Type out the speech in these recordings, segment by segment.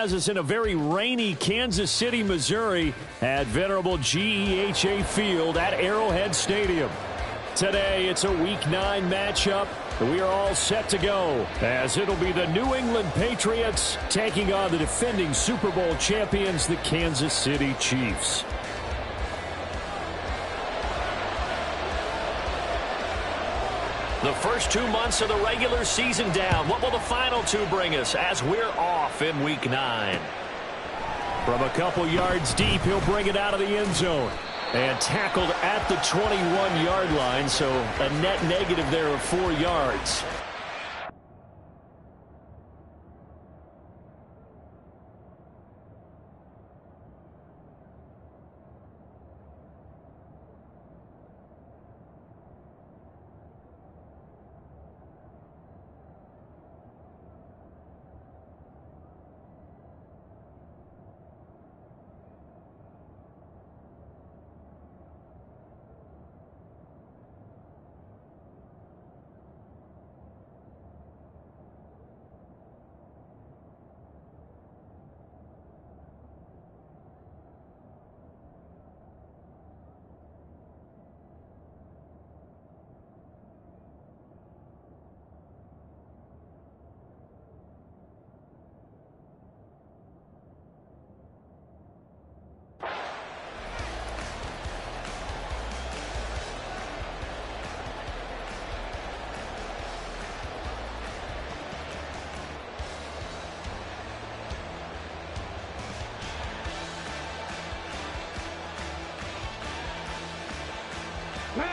has us in a very rainy Kansas City, Missouri at venerable GEHA Field at Arrowhead Stadium. Today, it's a Week 9 matchup. We are all set to go, as it'll be the New England Patriots taking on the defending Super Bowl champions, the Kansas City Chiefs. The first 2 months of the regular season down. What will the final 2 bring us as we're off in Week 9? From a couple yards deep, he'll bring it out of the end zone. And tackled at the 21-yard line, so a net negative there of 4 yards.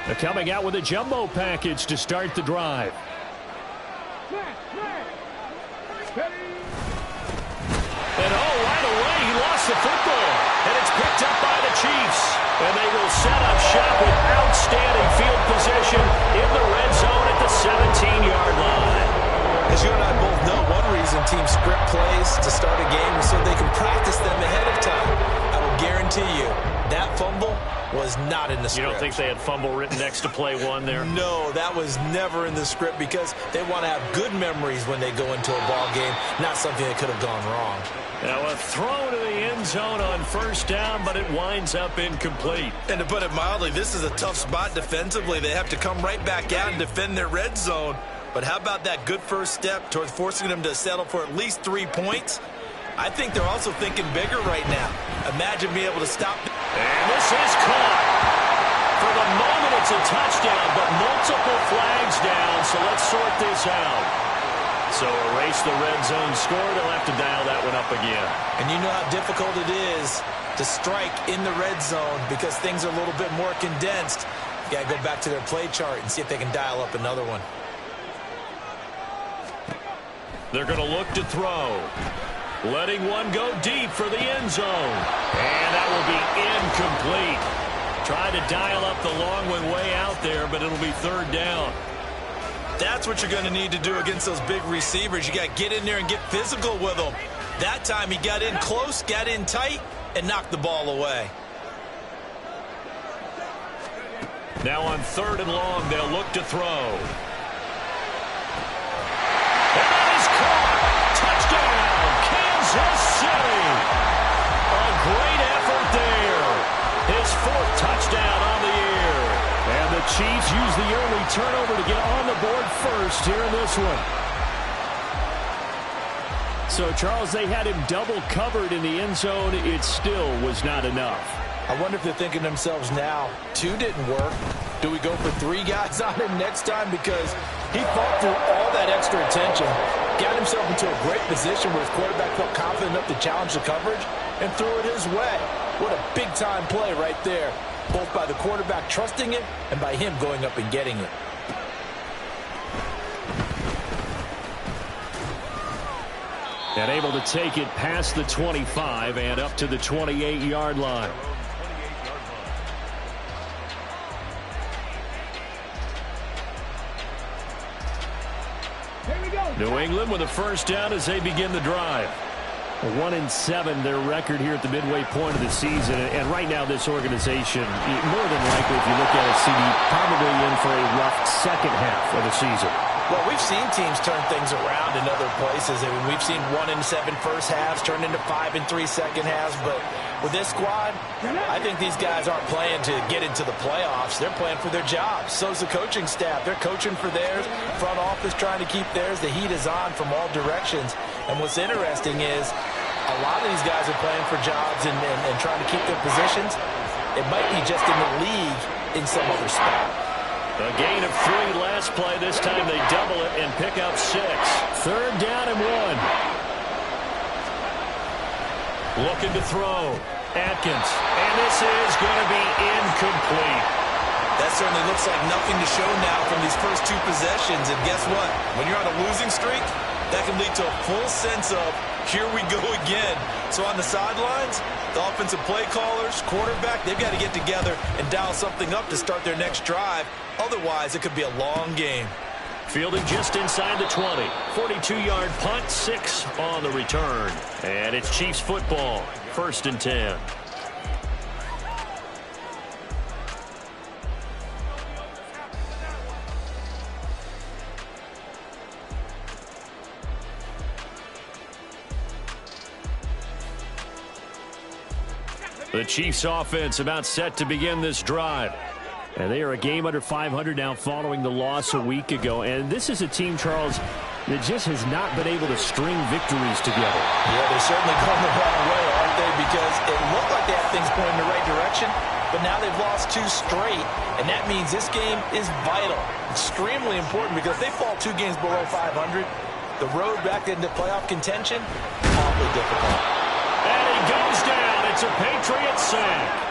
They're coming out with a jumbo package to start the drive. And right away, he lost the football. And it's picked up by the Chiefs. And they will set up shop with outstanding field position in the red zone at the 17-yard line. As you and I both know, one reason teams script plays to start a game is so they can practice them ahead of time. I will guarantee you that fumble was not in the script. You don't think they had fumble written next to play 1 there? No, that was never in the script because they want to have good memories when they go into a ball game, not something that could have gone wrong. Now a throw to the end zone on first down, but it winds up incomplete. And to put it mildly, this is a tough spot defensively. They have to come right back out and defend their red zone. But how about that good first step towards forcing them to settle for at least 3 points? I think they're also thinking bigger right now. Imagine being able to stop. And this is caught. For the moment, it's a touchdown, but multiple flags down, so let's sort this out. So erase the red zone score. They'll have to dial that one up again. And you know how difficult it is to strike in the red zone because things are a little bit more condensed. You got to go back to their play chart and see if they can dial up another one. They're going to look to throw. Letting one go deep for the end zone. And that will be incomplete. Trying to dial up the long one way out there, but it'll be third down. That's what you're going to need to do against those big receivers. You got to get in there and get physical with them. That time he got in close, got in tight, and knocked the ball away. Now on 3rd and long, they'll look to throw. Kansas City. A great effort there. His 4th touchdown on the year. And the Chiefs use the early turnover to get on the board first here in this one. So, Charles, they had him double covered in the end zone. It still was not enough. I wonder if they're thinking to themselves now, 2 didn't work. Do we go for 3 guys on him next time? Because he fought through all that extra attention, got himself into a great position where his quarterback felt confident enough to challenge the coverage and threw it his way. What a big-time play right there, both by the quarterback trusting it and by him going up and getting it. And able to take it past the 25 and up to the 28-yard line. New England with a first down as they begin the drive. 1-7 their record here at the midway point of the season. And right now this organization, more than likely if you look at it, CD, probably in for a rough second half of the season. Well, we've seen teams turn things around in other places. I mean, we've seen 1-7 first halves turn into 5-3 second halves. But with this squad, I think these guys aren't playing to get into the playoffs. They're playing for their jobs. So's the coaching staff. They're coaching for theirs. Front office trying to keep theirs. The heat is on from all directions. And what's interesting is a lot of these guys are playing for jobs and trying to keep their positions. It might be just in the league in some other spot. A gain of 3 last play. This time they double it and pick up 6. 3rd down and 1. Looking to throw. Atkins. And this is going to be incomplete. That certainly looks like nothing to show now from these first 2 possessions. And guess what? When you're on a losing streak, that can lead to a full sense of, here we go again. So on the sidelines, the offensive play callers, quarterback, they've got to get together and dial something up to start their next drive. Otherwise, it could be a long game. Fielding just inside the 20. 42-yard punt, 6 on the return. And it's Chiefs football, 1st and 10. The Chiefs offense about set to begin this drive. And they are a game under 500 now following the loss a week ago. And this is a team, Charles, that just has not been able to string victories together. Yeah, they're certainly going the wrong way, aren't they? Because it looked like they had things going in the right direction, but now they've lost 2 straight. And that means this game is vital, extremely important, because if they fall 2 games below 500, the road back into playoff contention, awfully difficult. And he goes down. It's a Patriot sack.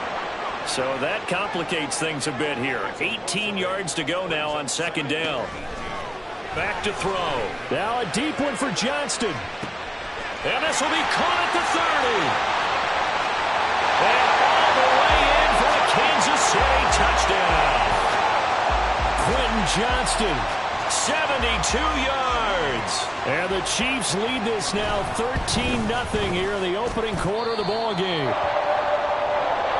So that complicates things a bit here. 18 yards to go now on 2nd down. Back to throw. Now a deep one for Johnston. And this will be caught at the 30. And all the way in for a Kansas City touchdown. Quentin Johnston, 72 yards. And the Chiefs lead this now 13-0 here in the opening quarter of the ball game.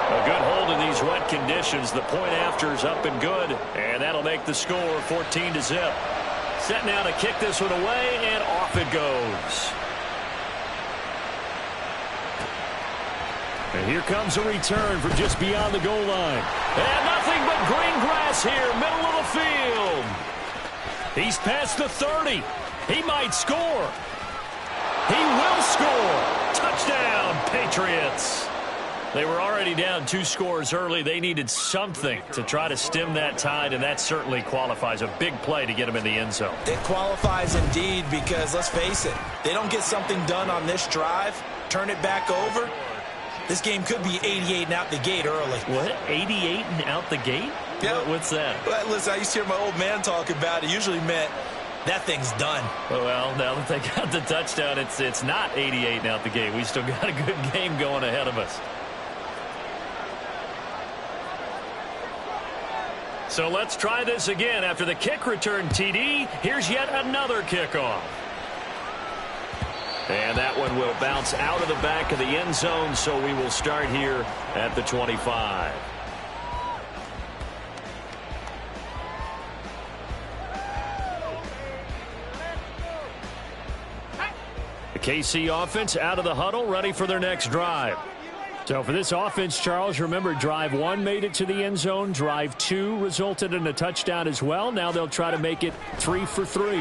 A good hold in these wet conditions. The point after is up and good. And that'll make the score 14-0. Set now to kick this one away, and off it goes. And here comes a return from just beyond the goal line. And nothing but green grass here, middle of the field. He's past the 30. He might score. He will score. Touchdown, Patriots. They were already down 2 scores early. They needed something to try to stem that tide, and that certainly qualifies. A big play to get them in the end zone. It qualifies indeed because, let's face it, they don't get something done on this drive, turn it back over, this game could be 88 and out the gate early. What? 88 and out the gate? Yeah. What's that? Well, listen, I used to hear my old man talk about it. It usually meant that thing's done. Well, now that they got the touchdown, it's not 88 and out the gate. We still got a good game going ahead of us. So let's try this again. After the kick return TD, here's yet another kickoff. And that one will bounce out of the back of the end zone, so we will start here at the 25. The KC offense out of the huddle, ready for their next drive. So for this offense, Charles, remember, drive 1 made it to the end zone. Drive 2 resulted in a touchdown as well. Now they'll try to make it 3 for 3.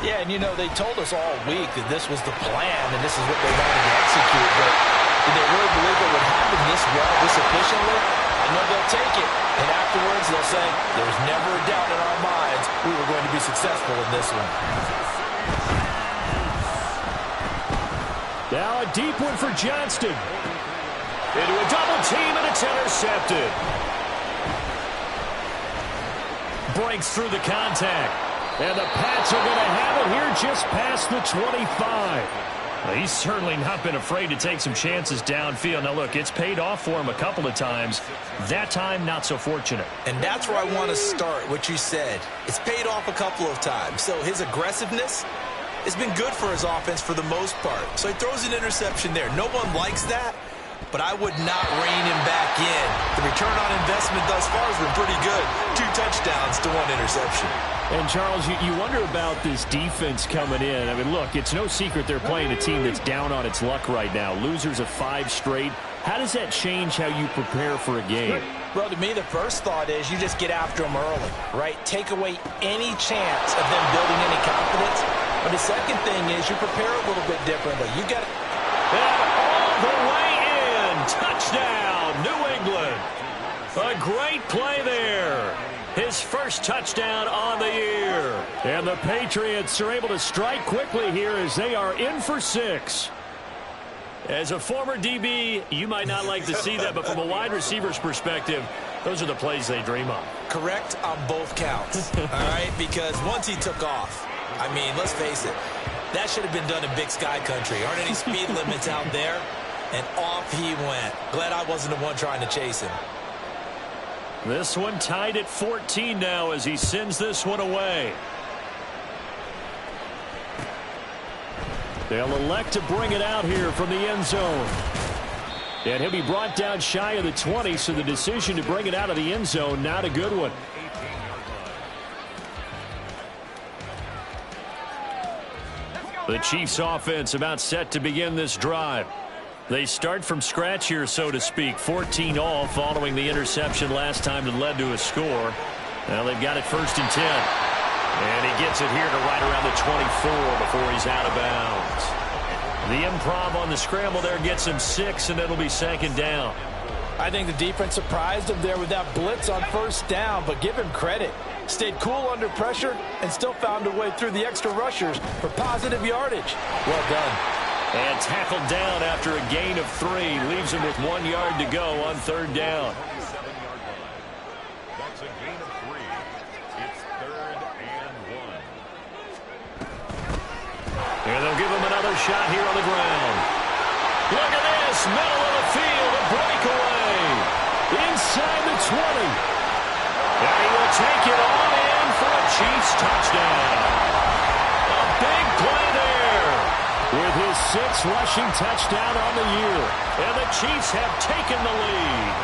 Yeah, and, you know, they told us all week that this was the plan and this is what they wanted to execute. But did they really believe it would happen this well, this efficiently? I know they'll take it. And afterwards, they'll say, there's never a doubt in our minds we were going to be successful in this one. Now a deep one for Johnston. Into a double team, and it's intercepted. Breaks through the contact. And the Pats are going to have it here just past the 25. Well, he's certainly not been afraid to take some chances downfield. Now, look, it's paid off for him a couple of times. That time, not so fortunate. And that's where I want to start, what you said. It's paid off a couple of times. So his aggressiveness has been good for his offense for the most part. So he throws an interception there. No one likes that. but I would not rein him back in. The return on investment thus far has been pretty good. 2 touchdowns to 1 interception. And, Charles, you wonder about this defense coming in. I mean, look, it's no secret they're playing a team that's down on its luck right now. Losers of 5 straight. How does that change how you prepare for a game? Well, to me, the first thought is you just get after them early, right? Take away any chance of them building any confidence. But the second thing is you prepare a little bit differently. You got all the way in. Touchdown, New England. A great play there. His first touchdown on the year. And the Patriots are able to strike quickly here as they are in for 6. As a former DB, you might not like to see that, but from a wide receiver's perspective, those are the plays they dream of. Correct on both counts, all right? Because once he took off, I mean, let's face it, that should have been done in Big Sky Country. Aren't any speed limits out there? And off he went. Glad I wasn't the one trying to chase him. This one tied at 14 now as he sends this one away. They'll elect to bring it out here from the end zone. And he'll be brought down shy of the 20, so the decision to bring it out of the end zone, not a good one. The Chiefs offense about set to begin this drive. They start from scratch here, so to speak. 14 all following the interception last time that led to a score. Now they've got it 1st and 10. And he gets it here to right around the 24 before he's out of bounds. The improv on the scramble there gets him 6, and it'll be 2nd down. I think the defense surprised him there with that blitz on 1st down, but give him credit. Stayed cool under pressure and still found a way through the extra rushers for positive yardage. Well done. And tackled down after a gain of 3. Leaves him with 1 yard to go on 3rd down. That's a gain of 3. It's 3rd and 1. And they'll give him another shot here on the ground. Look at this. Middle of the field. A breakaway. Inside the 20. And he will take it on in for a Chiefs touchdown. A big play there. With his 6th rushing touchdown on the year. And the Chiefs have taken the lead.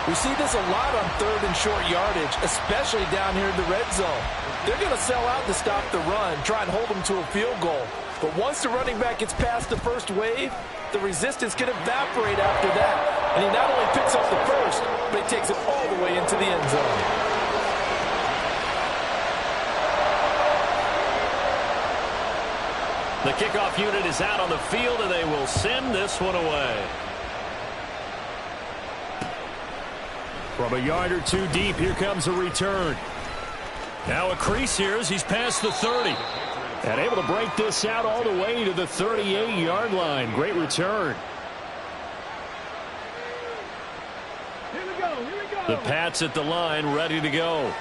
We see this a lot on 3rd and short yardage, especially down here in the red zone. They're going to sell out to stop the run, try and hold them to a field goal. But once the running back gets past the first wave, the resistance can evaporate after that. And he not only picks up the first, but he takes it all the way into the end zone. The kickoff unit is out on the field, and they will send this one away. From a yard or 2 deep, here comes a return. Now a crease here as he's past the 30. And able to break this out all the way to the 38-yard line. Great return. The Pats at the line, ready to go.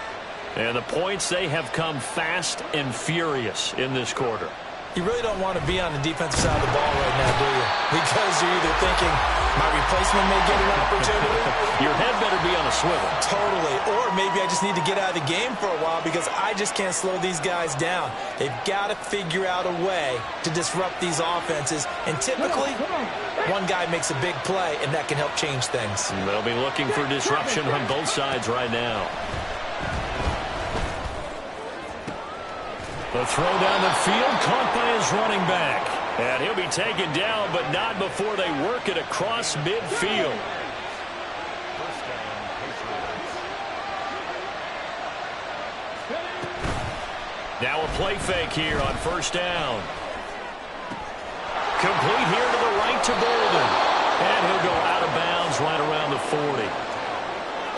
And the points, they have come fast and furious in this quarter. You really don't want to be on the defensive side of the ball right now, do you? Because you're either thinking, my replacement may get an opportunity. Your head better be on a swivel. Totally. Or maybe I just need to get out of the game for a while because I just can't slow these guys down. They've got to figure out a way to disrupt these offenses. And typically, one guy makes a big play, and that can help change things. They'll be looking for disruption on both sides right now. The throw down the field, caught by his running back. And he'll be taken down, but not before they work it across midfield. Now a play fake here on 1st down. Complete here to the right to Bolden. And he'll go out of bounds right around the 40.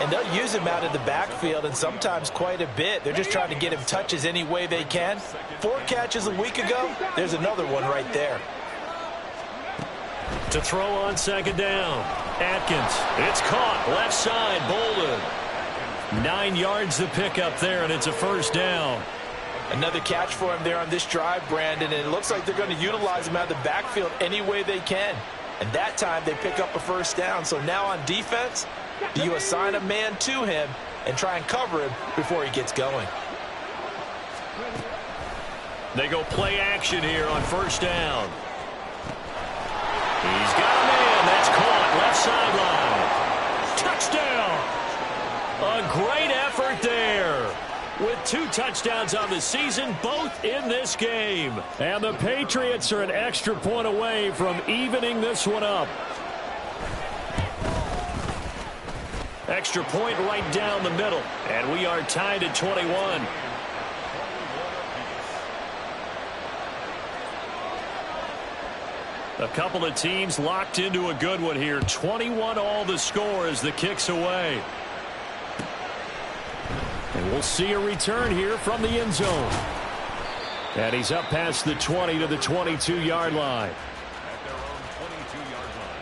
And they'll use him out of the backfield, and sometimes quite a bit. They're just trying to get him touches any way they can. 4 catches a week ago. There's another one right there. To throw on 2nd down. Atkins. It's caught. Left side. Bolden. 9 yards to pick up there, and it's a 1st down. Another catch for him there on this drive, Brandon, and it looks like they're going to utilize him out of the backfield any way they can. And that time they pick up a 1st down. So now on defense, do you assign a man to him and try and cover him before he gets going? They go play action here on 1st down. He's got a man. That's caught. 2 touchdowns on the season, both in this game. And the Patriots are an extra point away from evening this one up. Extra point right down the middle, and we are tied at 21. A couple of teams locked into a good one here. 21 all the score as the kick's away. And we'll see a return here from the end zone. And he's up past the 20 to the 22-yard line. At their own 22-yard line.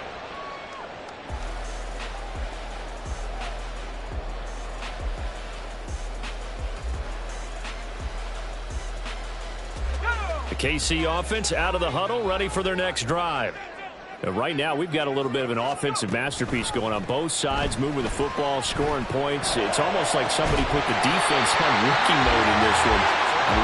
The KC offense out of the huddle, ready for their next drive. Right now, we've got a little bit of an offensive masterpiece going on both sides, moving the football, scoring points. It's almost like somebody put the defense on rookie mode in this one.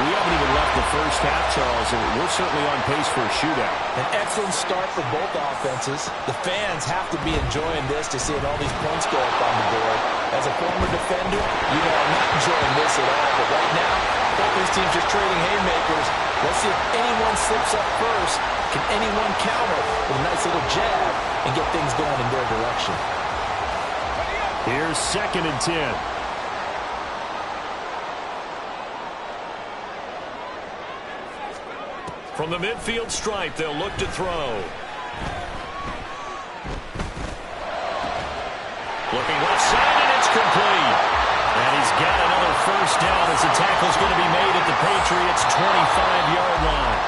We haven't even left the first half, Charles, and we're certainly on pace for a shootout. An excellent start for both offenses. The fans have to be enjoying this to see all these points go up on the board. As a former defender, you know I'm not enjoying this at all, but right now, both these teams just trading haymakers. Let's see if anyone slips up first. Can anyone counter with a nice little jab and get things going in their direction? Here's 2nd and 10. From the midfield stripe, they'll look to throw. Looking left side, and it's complete. And he's got another first down as the tackle's going to be made at the Patriots' 25-yard line.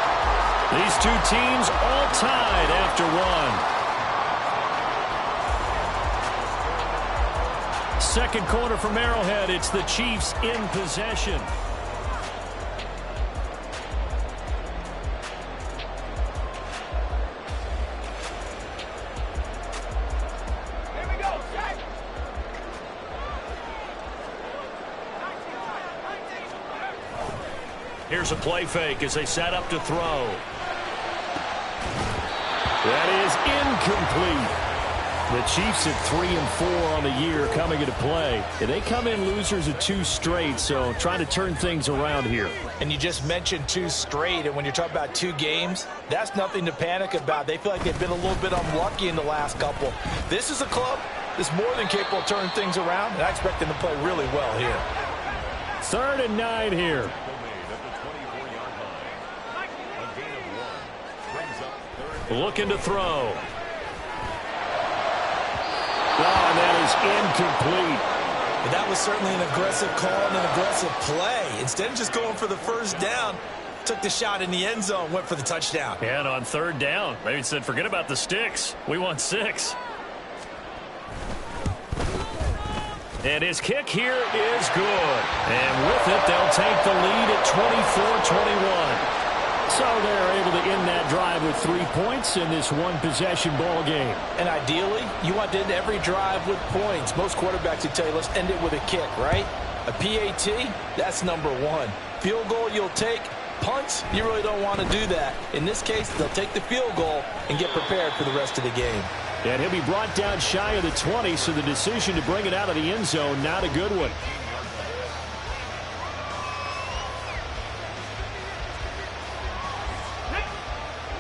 These two teams all tied after one. Second quarter from Arrowhead. It's the Chiefs in possession. Here's a play fake as they set up to throw. That is incomplete. The Chiefs at 3-4 on the year coming into play. And they come in losers of 2 straight, so trying to turn things around here. And you just mentioned 2 straight, and when you're talking about 2 games, that's nothing to panic about. They feel like they've been a little bit unlucky in the last couple. This is a club that's more than capable of turning things around, and I expect them to play really well here. 3rd and 9 here. Looking to throw. And that is incomplete. But that was certainly an aggressive call and an aggressive play. Instead of just going for the first down, took the shot in the end zone, went for the touchdown. And on 3rd down, maybe said, forget about the sticks. We want 6. And his kick here is good. And with it, they'll take the lead at 24-21. So they're able to end that drive with 3 points in this one-possession ball game. And ideally, you want to end every drive with points. Most quarterbacks would tell you, let's end it with a kick, right? A PAT, that's number 1. Field goal you'll take. Punts, you really don't want to do that. In this case, they'll take the field goal and get prepared for the rest of the game. And he'll be brought down shy of the 20, so the decision to bring it out of the end zone, not a good one.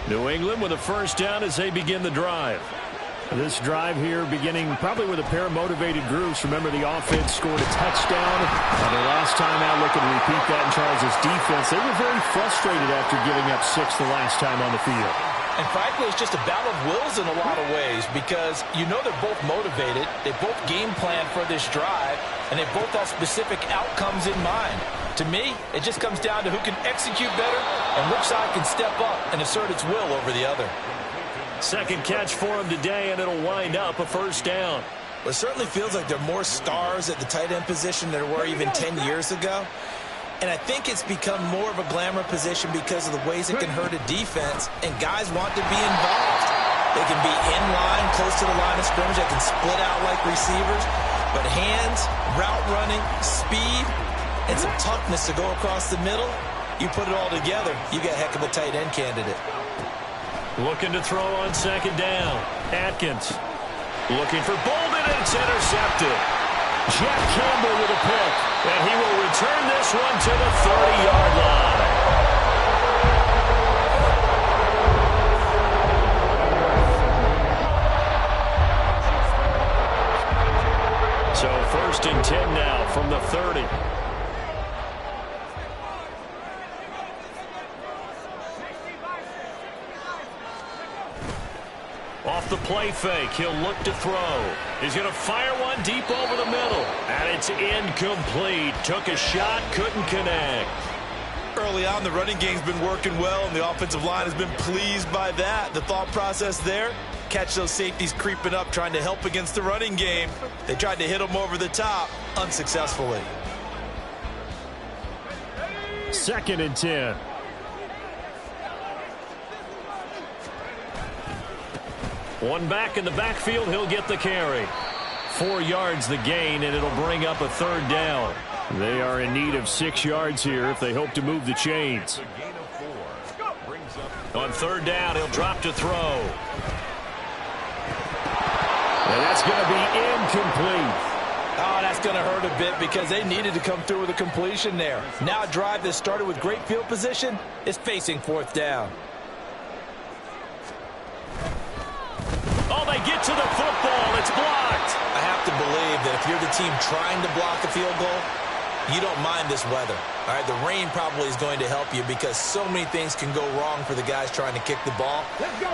New England with a first down as they begin the drive. This drive here beginning probably with a pair of motivated groups. Remember, the offense scored a touchdown. And their last time out, looking to repeat that in Charles' defense. They were very frustrated after giving up 6 the last time on the field. And frankly, it's just a battle of wills in a lot of ways because you know they're both motivated. They both game plan for this drive, and they both have specific outcomes in mind. To me, it just comes down to who can execute better and which side can step up and assert its will over the other. Second catch for him today, and it'll wind up a first down. Well, it certainly feels like there are more stars at the tight end position than there were even 10 years ago. And I think it's become more of a glamour position because of the ways it can hurt a defense, and guys want to be involved. They can be in line, close to the line of scrimmage. They can split out like receivers. But hands, route running, speed, and some toughness to go across the middle, you put it all together, you got a heck of a tight end candidate. Looking to throw on 2nd down. Atkins looking for Bolden, and it's intercepted. Jack Campbell with a pick. And he will return this one to the 30-yard line. So 1st and 10 now from the 30. Off the play fake, he'll look to throw. He's going to fire one deep over the middle. And it's incomplete. Took a shot, couldn't connect. Early on, the running game's been working well, and the offensive line has been pleased by that. The thought process there, catch those safeties creeping up, trying to help against the running game. They tried to hit them over the top, unsuccessfully. 2nd and 10. One back in the backfield, he'll get the carry. 4 yards the gain, and it'll bring up a 3rd down. They are in need of 6 yards here if they hope to move the chains. On 3rd down, he'll drop to throw. And that's going to be incomplete. Oh, that's going to hurt a bit because they needed to come through with a completion there. Now a drive that started with great field position is facing 4th down. Oh, they get to the football. It's blocked. I have to believe that if you're the team trying to block a field goal, you don't mind this weather. All right, the rain probably is going to help you because so many things can go wrong for the guys trying to kick the ball.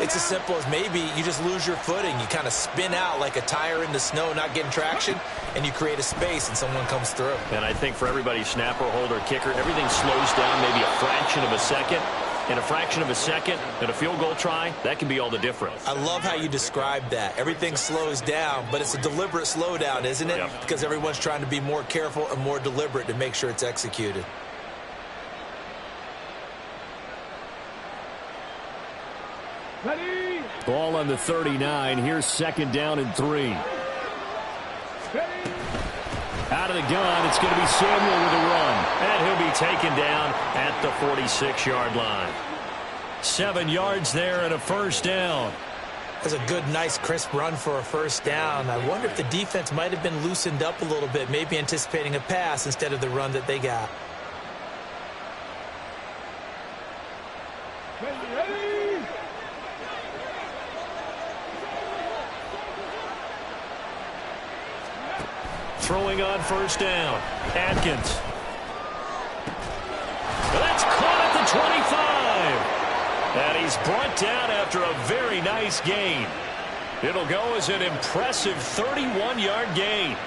It's as simple as maybe you just lose your footing. You kind of spin out like a tire in the snow, not getting traction, and you create a space and someone comes through. And I think for everybody, snapper, holder, kicker, everything slows down maybe a fraction of a second. In a fraction of a second, in a field goal try, that can be all the difference. I love how you described that. Everything slows down, but it's a deliberate slowdown, isn't it? Yep. Because everyone's trying to be more careful and more deliberate to make sure it's executed. Ready. Ball on the 39. Here's 2nd down and 3. Ready. Out of the gun, it's going to be Samuel with a run. And he'll be taken down at the 46-yard line. 7 yards there and a 1st down. That's a good, nice, crisp run for a 1st down. I wonder if the defense might have been loosened up a little bit, maybe anticipating a pass instead of the run that they got. Ready. Throwing on 1st down. Atkins. That's caught at the 25. And he's brought down after a very nice gain. It'll go as an impressive 31-yard gain.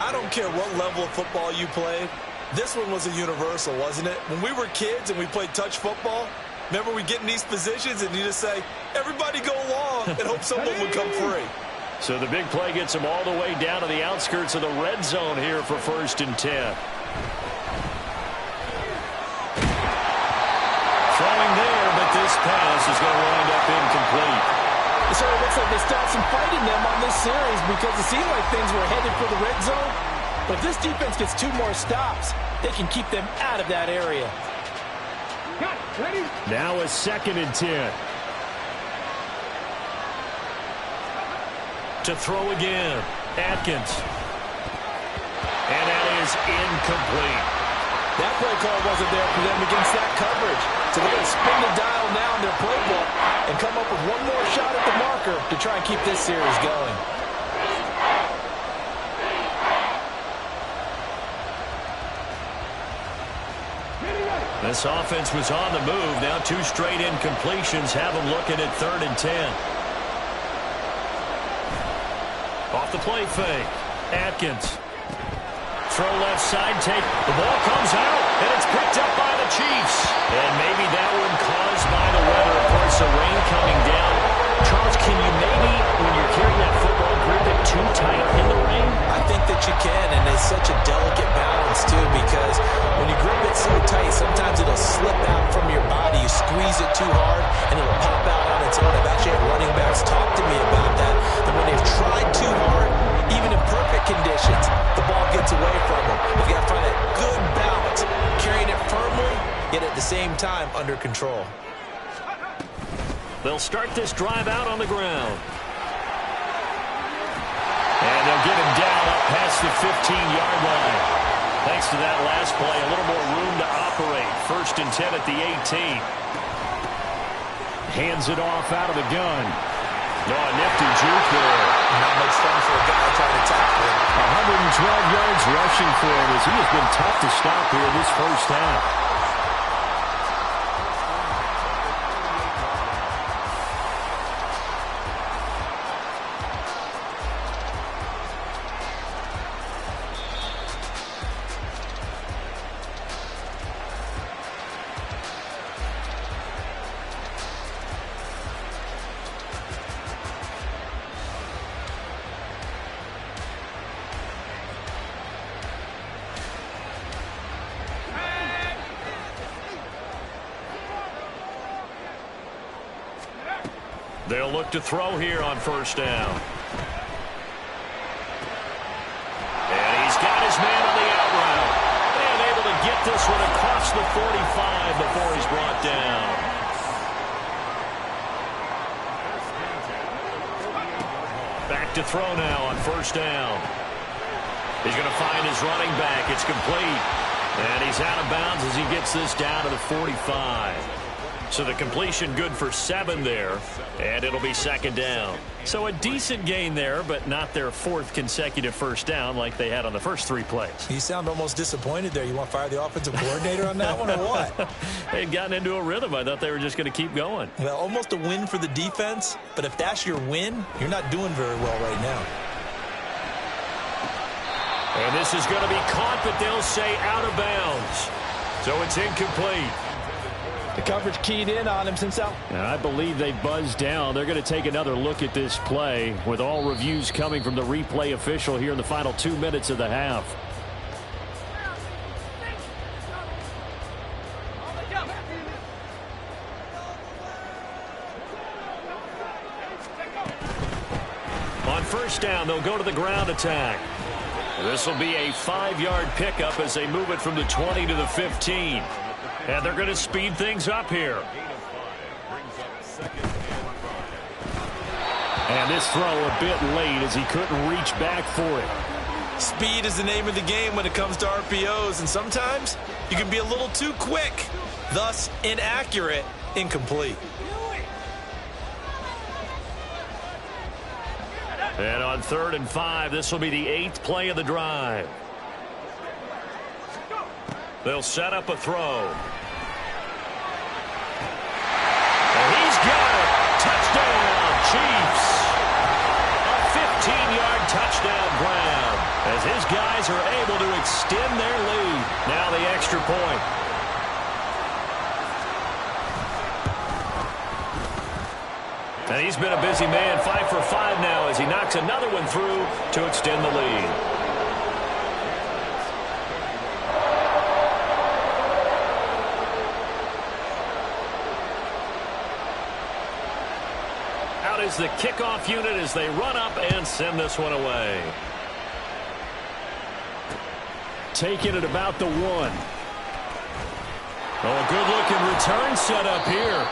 I don't care what level of football you played. This one was a universal, wasn't it? When we were kids and we played touch football, remember we get in these positions and you just say, everybody go long, and hope someone would come free. So the big play gets him all the way down to the outskirts of the red zone here for 1st and 10. Throwing there, but this pass is going to wind up incomplete. So it looks like they still have some fight in them on this series because it seemed like things were headed for the red zone. But if this defense gets 2 more stops, they can keep them out of that area. Got ready. Now a 2nd and 10. To throw again. Atkins. And that is incomplete. That play call wasn't there for them against that coverage. So they're going to spin the dial now in their playbook and come up with one more shot at the marker to try and keep this series going. This offense was on the move. Now 2 straight incompletions have them looking at 3rd and 10. Off the play fake. Atkins. Throw left side, take. The ball comes out, and it's picked up by the Chiefs. And maybe that one caused by the weather. Of course, the rain coming down. Charles, can you maybe, when you're carrying that football, grip it too tight in the rain? I think that you can, and it's such a delicate balance, too, because when you grip it so tight, sometimes it'll slip out from your body. You squeeze it too hard, and it'll pop out on its own. I've actually had running backs talk to me about that, that when they've tried too hard, even in perfect conditions, the ball gets away from them. You've got to find that good balance, carrying it firmly, yet at the same time under control. They'll start this drive out on the ground. And they'll get him down up past the 15-yard line. Thanks to that last play, a little more room to operate. 1st and 10 at the 18. Hands it off out of the gun. Oh, a nifty juke there. Not much fun for a guy trying to tackle him. 112 yards rushing for him as he has been tough to stop here this first half. They'll look to throw here on 1st down. And he's got his man on the out route. And able to get this one across the 45 before he's brought down. Back to throw now on 1st down. He's going to find his running back. It's complete. And he's out of bounds as he gets this down to the 45. So the completion good for 7 there, and it'll be 2nd down. So a decent gain there, but not their 4th consecutive 1st down like they had on the first 3 plays. You sound almost disappointed there. You want to fire the offensive coordinator on that one or what? They had gotten into a rhythm. I thought they were just going to keep going. Well, almost a win for the defense, but if that's your win, you're not doing very well right now. And this is going to be caught, but they'll say out of bounds. So it's incomplete. The coverage keyed in on him since out. And I believe they buzzed down. They're going to take another look at this play with all reviews coming from the replay official here in the final 2 minutes of the half. On 1st down, they'll go to the ground attack. This will be a 5-yard pickup as they move it from the 20 to the 15. And they're going to speed things up here. And this throw a bit late as he couldn't reach back for it. Speed is the name of the game when it comes to RPOs, and sometimes you can be a little too quick, thus inaccurate, incomplete. And on 3rd and 5, this will be the 8th play of the drive. They'll set up a throw. And he's got it. Touchdown, Chiefs. A 15-yard touchdown grab as his guys are able to extend their lead. Now the extra point. And he's been a busy man, 5 for 5 now as he knocks another one through to extend the lead. Out is the kickoff unit as they run up and send this one away. Taking it about the 1. Oh, a good-looking return set up here.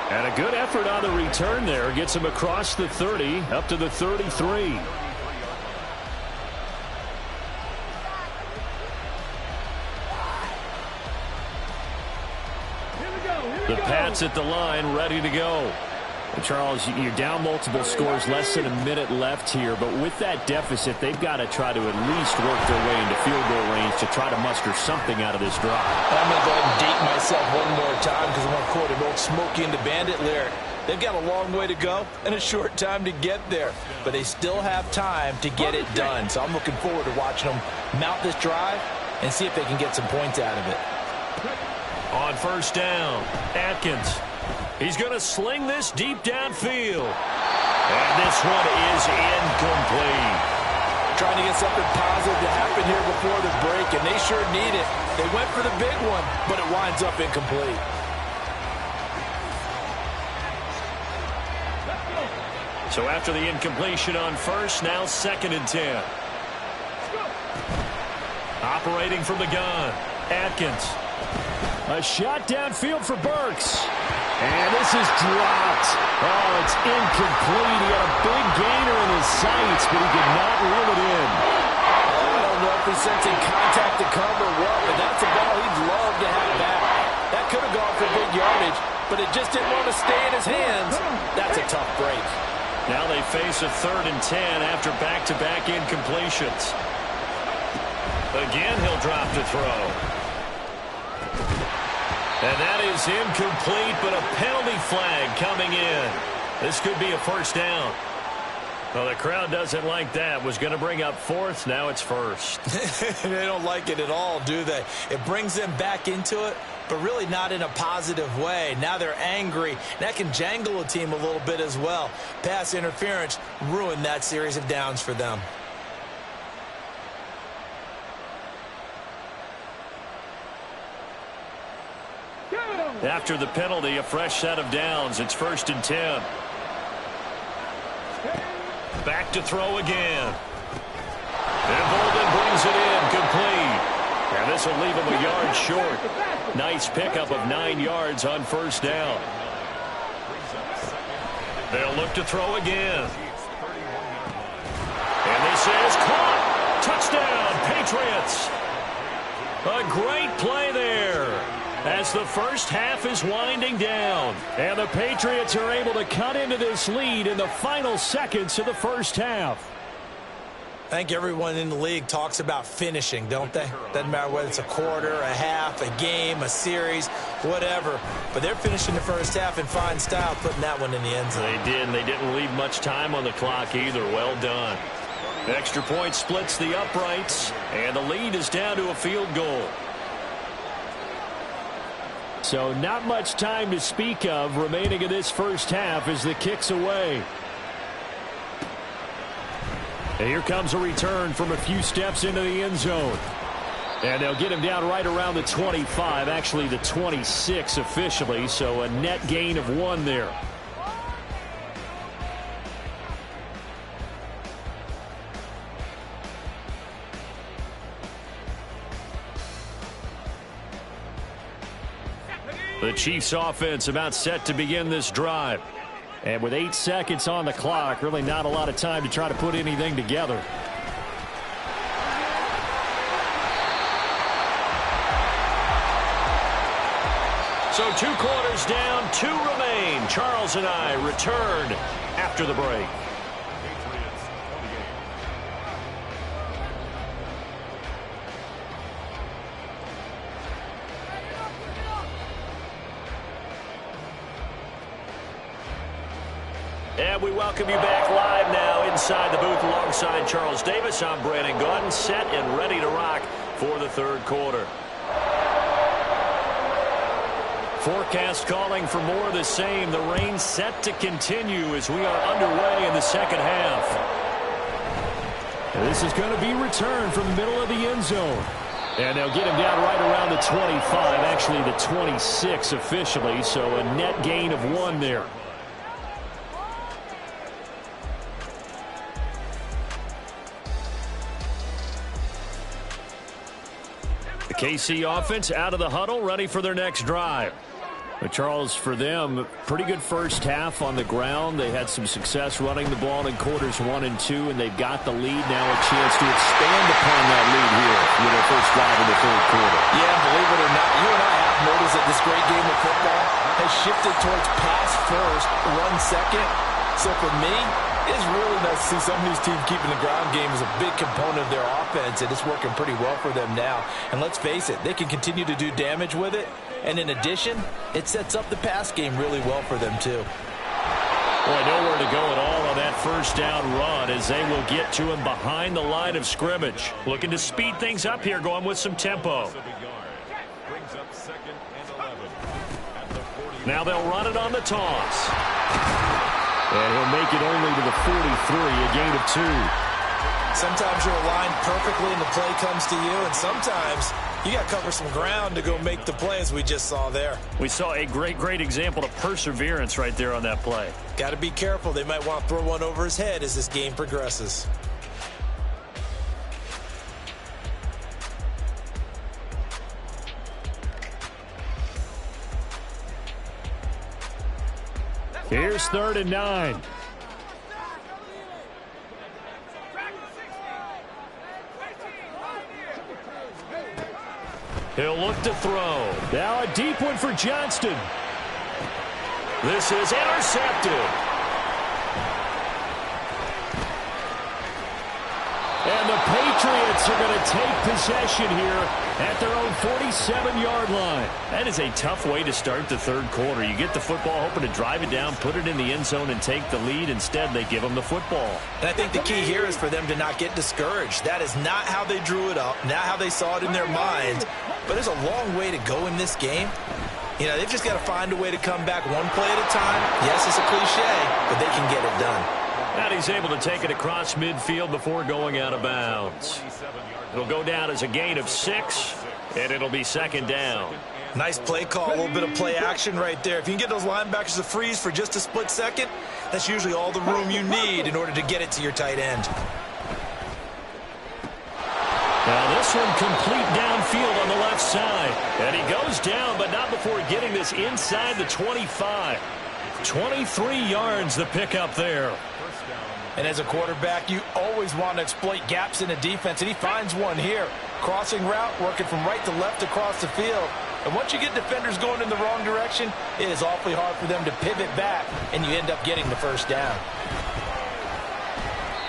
And a good effort on the return there. Gets him across the 30, up to the 33. The Pats at the line, ready to go. And Charles, you're down multiple scores, less than a minute left here. But with that deficit, they've got to try to at least work their way into field goal range to try to muster something out of this drive. I'm going to go ahead and date myself one more time because I want to quote an old Smokey and the Bandit lyric. They've got a long way to go and a short time to get there. But they still have time to get it done. So I'm looking forward to watching them mount this drive and see if they can get some points out of it. On 1st down, Atkins. He's going to sling this deep downfield. And this one is incomplete. Trying to get something positive to happen here before the break, and they sure need it. They went for the big one, but it winds up incomplete. So after the incompletion on 1st, now 2nd and 10. Operating from the gun, Atkins. A shot downfield for Burks. And this is dropped. Oh, it's incomplete. He had a big gainer in his sights, but he did not reel it in. if he's sensing contact to come or what, but that's a ball he'd love to have back. That could have gone for big yardage, but it just didn't want to stay in his hands. That's a tough break. Now they face a 3rd and 10 after back-to-back incompletions. Again, he'll drop to throw. And that is incomplete, but a penalty flag coming in. This could be a first down. Well, the crowd doesn't like that. Was going to bring up 4th. Now it's 1st. They don't like it at all, do they? It brings them back into it, but really not in a positive way. Now they're angry. That can jangle a team a little bit as well. Pass interference ruined that series of downs for them. After the penalty, a fresh set of downs. It's 1st and 10. Back to throw again. And Bolden brings it in, complete. And this will leave him a yard short. Nice pickup of 9 yards on 1st down. They'll look to throw again. And this is caught. Touchdown, Patriots. A great play there as the first half is winding down. And the Patriots are able to cut into this lead in the final seconds of the first half. I think everyone in the league talks about finishing, don't they? Doesn't matter whether it's a quarter, a half, a game, a series, whatever. But they're finishing the first half in fine style, putting that one in the end zone. They did, and they didn't leave much time on the clock either. Well done. Extra point splits the uprights, and the lead is down to a field goal. So not much time to speak of remaining in this first half as the kick's away. And here comes a return from a few steps into the end zone. And they'll get him down right around the 25, actually the 26 officially, so a net gain of 1 there. The Chiefs offense about set to begin this drive. And with 8 seconds on the clock, really not a lot of time to try to put anything together. So 2 quarters down, 2 remain. Charles and I return after the break. And we welcome you back live now inside the booth alongside Charles Davis. I'm Brandon Gaudin, set and ready to rock for the 3rd quarter. Forecast calling for more of the same. The rain set to continue as we are underway in the second half. And this is going to be returned from the middle of the end zone. And they'll get him down right around the 25, actually the 26 officially, so a net gain of 1 there. The KC offense out of the huddle, ready for their next drive. But Charles, for them, pretty good first half on the ground. They had some success running the ball in quarters 1 and 2, and they've got the lead now, a chance to expand upon that lead here with their first drive in the 3rd quarter. Yeah, believe it or not, you and I have noticed that this great game of football has shifted towards pass first, run second. So for me, it's really nice to see some of these teams keeping the ground game as a big component of their offense, and it's working pretty well for them now. And let's face it, they can continue to do damage with it. And in addition, it sets up the pass game really well for them, too. Boy, nowhere to go at all on that first down run as they will get to him behind the line of scrimmage. Looking to speed things up here, going with some tempo. Now they'll run it on the toss. And he'll make it only to the 43, a gain of 2. Sometimes you're aligned perfectly and the play comes to you, and sometimes you got to cover some ground to go make the play, as we just saw there. We saw a great example of perseverance right there on that play. Got to be careful. They might want to throw one over his head as this game progresses. Here's 3rd and 9. He'll look to throw. Now a deep one for Johnston. This is intercepted. And the Patriots are going to take possession here at their own 47-yard line. That is a tough way to start the third quarter. You get the football, hoping to drive it down, put it in the end zone, and take the lead. Instead, they give them the football. And I think the key here is for them to not get discouraged. That is not how they drew it up, not how they saw it in their minds. But there's a long way to go in this game. You know, they've just got to find a way to come back one play at a time. Yes, it's a cliche, but they can get it done. And he's able to take it across midfield before going out of bounds. It'll go down as a gain of 6, and it'll be second down. Nice play call, a little bit of play action right there. If you can get those linebackers to freeze for just a split second, that's usually all the room you need in order to get it to your tight end. Now this one complete downfield on the left side. And he goes down, but not before getting this inside the 25. 23 yards the pickup there. And as a quarterback, you always want to exploit gaps in the defense, and he finds one here. Crossing route, working from right to left across the field. And once you get defenders going in the wrong direction, it is awfully hard for them to pivot back, and you end up getting the first down.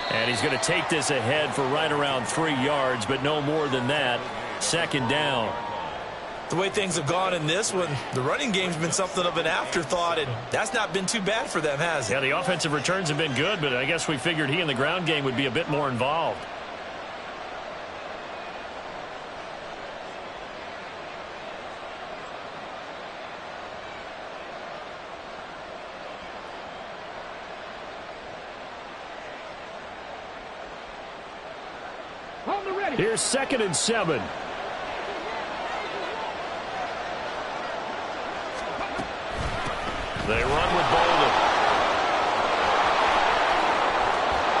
And he's going to take this ahead for right around 3 yards, but no more than that. Second down. The way things have gone in this one, the running game's been something of an afterthought, and that's not been too bad for them, has it? Yeah, the offensive returns have been good, but I guess we figured he in the ground game would be a bit more involved. Here's 2nd and 7. They run with Bolden.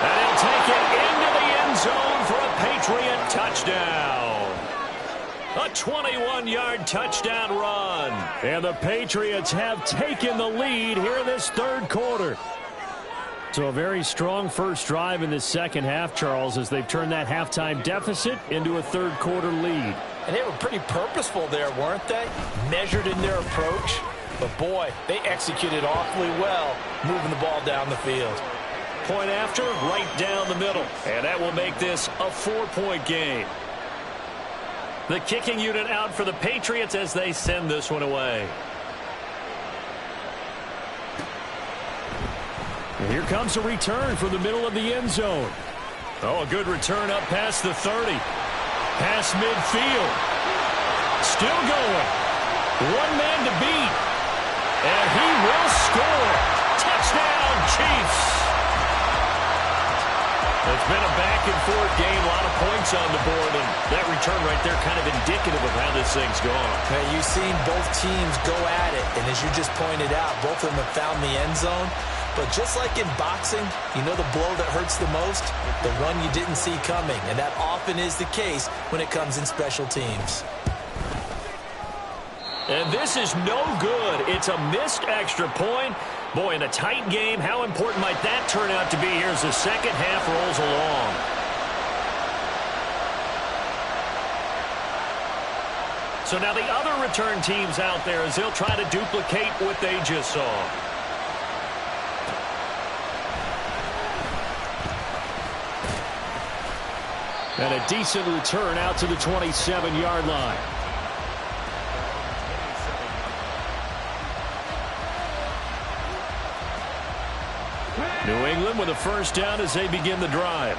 And he'll take it into the end zone for a Patriot touchdown. A 21-yard touchdown run. And the Patriots have taken the lead here in this third quarter. So a very strong first drive in the second half, Charles, as they've turned that halftime deficit into a third quarter lead. And they were pretty purposeful there, weren't they? Measured in their approach. But, boy, they executed awfully well, moving the ball down the field. Point after, right down the middle. And that will make this a 4-point game. The kicking unit out for the Patriots as they send this one away. And here comes a return from the middle of the end zone. Oh, a good return up past the 30. Past midfield. Still going. One man to beat. And he will score. Touchdown, Chiefs. It's been a back-and-forth game, a lot of points on the board, and that return right there kind of indicative of how this thing's gone. Hey, you've seen both teams go at it, and as you just pointed out, both of them have found the end zone. But just like in boxing, you know the blow that hurts the most? The one you didn't see coming, and that often is the case when it comes in special teams. And this is no good. It's a missed extra point. Boy, in a tight game, how important might that turn out to be here as the second half rolls along? So now the other return teams out there as they'll try to duplicate what they just saw. And a decent return out to the 27-yard line. New England with a first down as they begin the drive.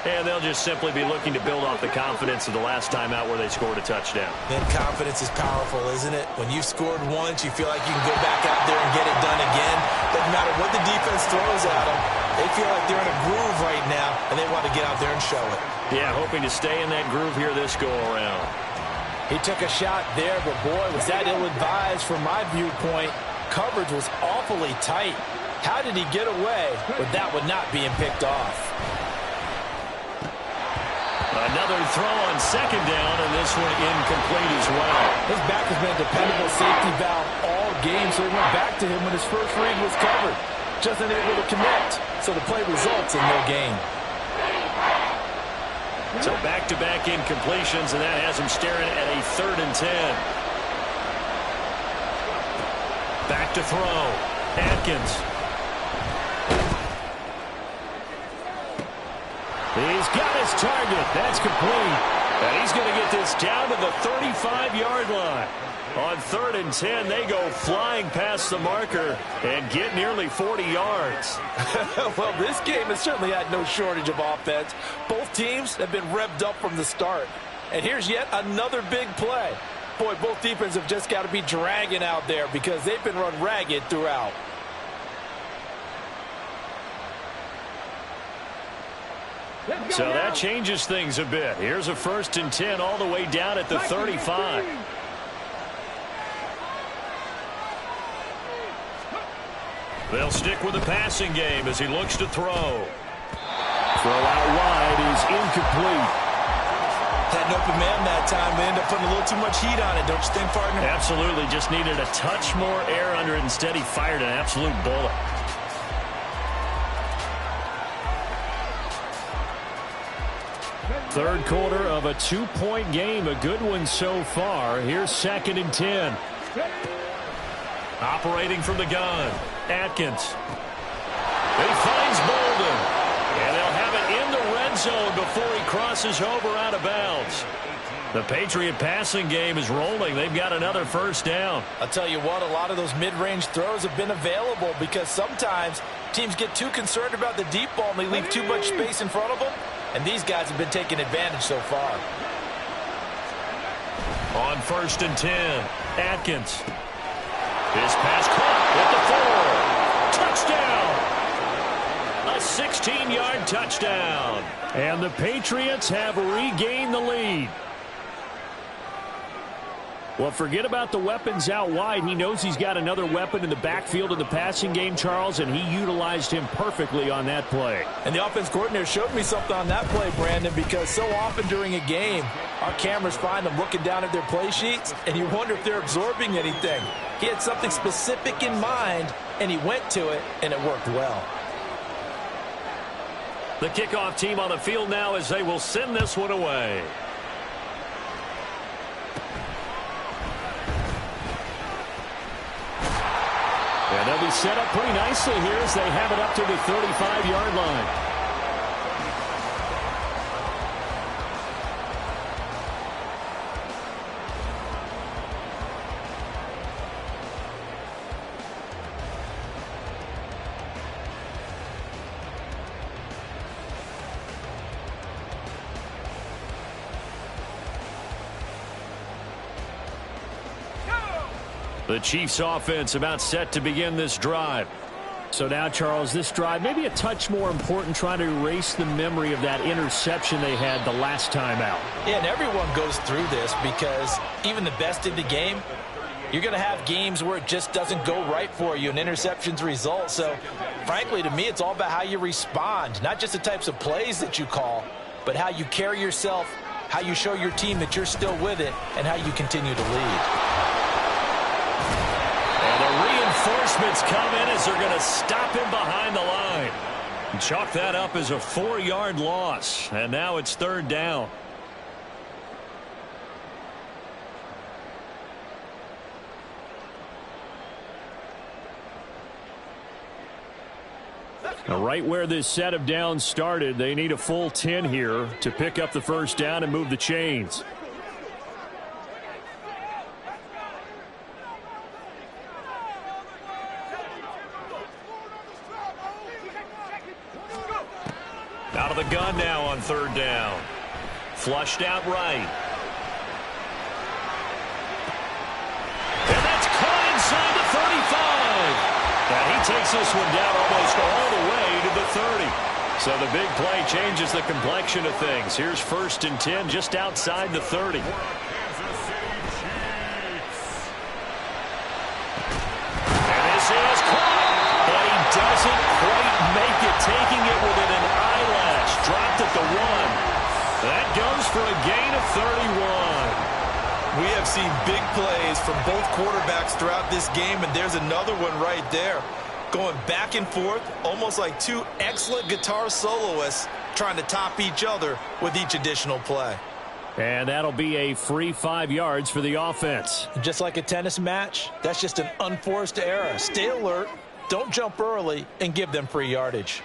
And they'll just simply be looking to build off the confidence of the last time out where they scored a touchdown. Then confidence is powerful, isn't it? When you've scored once, you feel like you can go back out there and get it done again. Doesn't matter what the defense throws at them. They feel like they're in a groove right now, and they want to get out there and show it. Yeah, hoping to stay in that groove here this go-around. He took a shot there, but boy, was that ill-advised from my viewpoint. Coverage was awfully tight. How did he get away with that one not being picked off? Another throw on second down, and this one incomplete as well. His back has been a dependable safety valve all game, so he went back to him when his first read was covered. Just unable to connect, so the play results in no gain. So back-to-back incompletions, and that has him staring at a 3rd and 10. Back to throw. Atkins. He's got his target. That's complete. And he's going to get this down to the 35-yard line. On 3rd and 10, they go flying past the marker and get nearly 40 yards. Well, this game has certainly had no shortage of offense. Both teams have been revved up from the start. And here's yet another big play. Boy, both defenses have just got to be dragging out there because they've been run ragged throughout. So that changes things a bit. Here's a 1st and 10 all the way down at the 35. They'll stick with the passing game as he looks to throw. Throw out wide is incomplete. Had an open man that time. They end up putting a little too much heat on it, don't you think, partner? Absolutely. Just needed a touch more air under it. Instead, he fired an absolute bullet. Third quarter of a 2-point game. A good one so far. Here's 2nd and 10. Operating from the gun. Atkins. He finds Bolden. And they'll have it in the red zone before he crosses over out of bounds. The Patriot passing game is rolling. They've got another 1st down. I'll tell you what, a lot of those mid-range throws have been available because sometimes teams get too concerned about the deep ball and they leave too much space in front of them. And these guys have been taking advantage so far. On 1st and 10, Atkins. His pass caught at the 4. Touchdown! A 16-yard touchdown. And the Patriots have regained the lead. Well, forget about the weapons out wide. He knows he's got another weapon in the backfield of the passing game, Charles, and he utilized him perfectly on that play. And the offense coordinator showed me something on that play, Brandon, because so often during a game, our cameras find them looking down at their play sheets, and you wonder if they're absorbing anything. He had something specific in mind, and he went to it, and it worked well. The kickoff team on the field now as they will send this one away. And they'll be set up pretty nicely here as they have it up to the 35-yard line. The Chiefs offense about set to begin this drive. So now, Charles, this drive maybe a touch more important, trying to erase the memory of that interception they had the last time out. Yeah, and everyone goes through this because even the best in the game, you're going to have games where it just doesn't go right for you and interceptions result. So, frankly, to me, it's all about how you respond, not just the types of plays that you call, but how you carry yourself, how you show your team that you're still with it, and how you continue to lead. Reinforcements come in as they're going to stop him behind the line. Chalk that up as a 4-yard loss, and now it's 3rd down. Now, right where this set of downs started, they need a full 10 here to pick up the 1st down and move the chains. Out of the gun now on 3rd down. Flushed out right. And that's caught inside the 35. And he takes this one down almost all the way to the 30. So the big play changes the complexion of things. Here's 1st and 10 just outside the 30. And this is caught. And he doesn't quite make it, taking it within an eyelash. Dropped at the 1. That goes for a gain of 31. We have seen big plays from both quarterbacks throughout this game, and there's another one right there. going back and forth, almost like two excellent guitar soloists trying to top each other with each additional play. And that'll be a free 5 yards for the offense. Just like a tennis match, that's just an unforced error. Stay alert, don't jump early, and give them free yardage.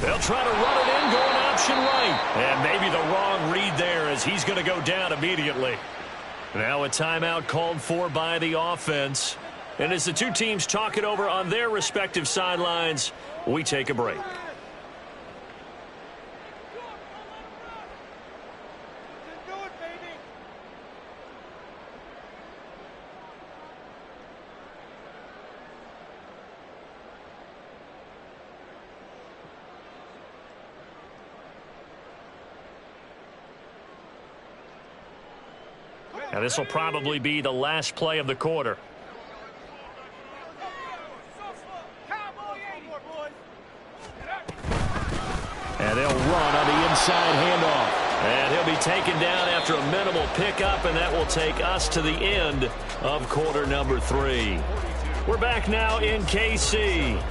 They'll try to run it in, going option right. And maybe the wrong read there as he's going to go down immediately. Now a timeout called for by the offense. And as the two teams talk it over on their respective sidelines, we take a break. Now this will probably be the last play of the quarter. And they'll run on the inside handoff. And he'll be taken down after a minimal pickup, and that will take us to the end of quarter number 3. We're back now in KC.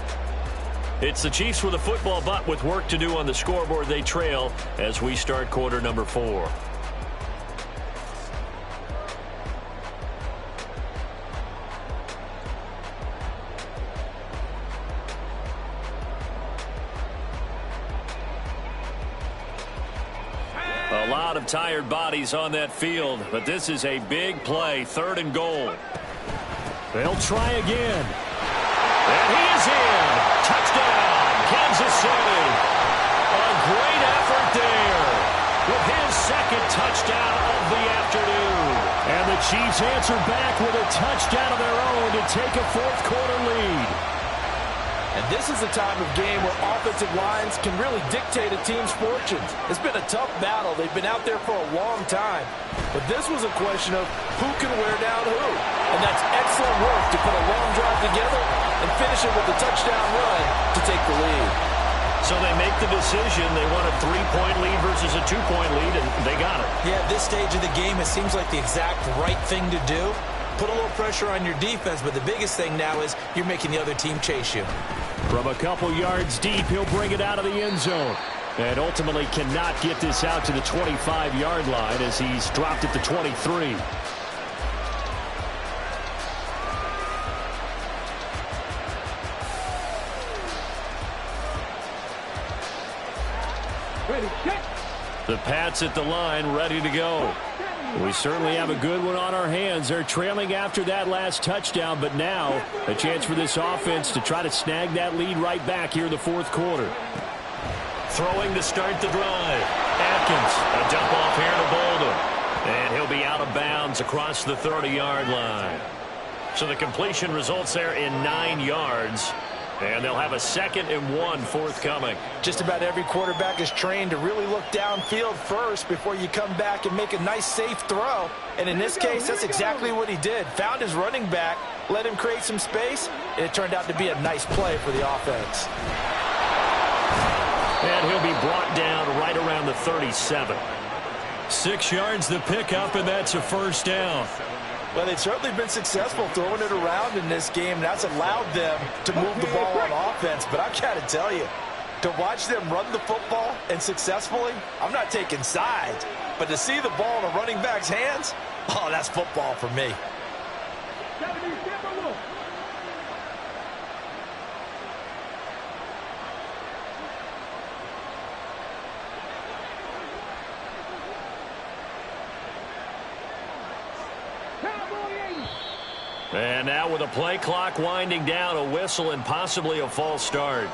It's the Chiefs with a football, but with work to do on the scoreboard. They trail as we start quarter number 4. A lot of tired bodies on that field, but this is a big play, 3rd and goal. They'll try again. And he is in. Touchdown, Kansas City. A great effort there with his 2nd touchdown of the afternoon. And the Chiefs answer back with a touchdown of their own to take a 4th quarter lead. And this is the time of game where offensive lines can really dictate a team's fortunes. It's been a tough battle. They've been out there for a long time. But this was a question of who can wear down who. And that's excellent work to put a long drive together and finish it with a touchdown run to take the lead. So they make the decision. They want a 3-point lead versus a 2-point lead, and they got it. Yeah, at this stage of the game, it seems like the exact right thing to do. Put a little pressure on your defense, but the biggest thing now is you're making the other team chase you. From a couple yards deep, he'll bring it out of the end zone. And ultimately cannot get this out to the 25-yard line as he's dropped at the 23. Ready, check. The Pats at the line, ready to go. We certainly have a good one on our hands. They're trailing after that last touchdown, but now a chance for this offense to try to snag that lead right back here in the 4th quarter. Throwing to start the drive. Atkins, a dump off here to Bolden. And he'll be out of bounds across the 30-yard line. So the completion results there in 9 yards. And they'll have a 2nd and 1 forthcoming. Just about every quarterback is trained to really look downfield first before you come back and make a nice, safe throw. And in this case, that's exactly what he did. Found his running back, let him create some space, and it turned out to be a nice play for the offense. And he'll be brought down right around the 37. 6 yards the pickup, and that's a 1st down. Well, they've certainly been successful throwing it around in this game, and that's allowed them to move the ball on offense. But I've got to tell you, to watch them run the football and successfully, I'm not taking sides, but to see the ball in a running back's hands, oh, that's football for me. And now with a play clock winding down, a whistle and possibly a false start.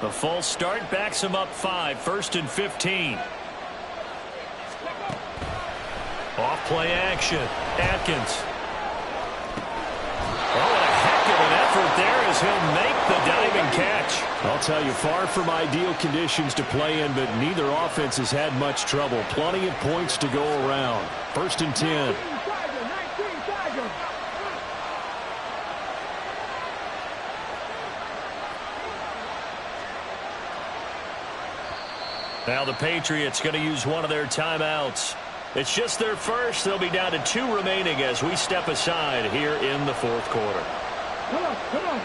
The false start backs him up 5, 1st and 15. Off play action. Atkins. Oh, what a heck of an effort effort there as he'll make the diving catch. I'll tell you, far from ideal conditions to play in, but neither offense has had much trouble. Plenty of points to go around. 1st and 10. Now the Patriots going to use one of their timeouts. It's just their first. They'll be down to 2 remaining as we step aside here in the 4th quarter. Come on, come on.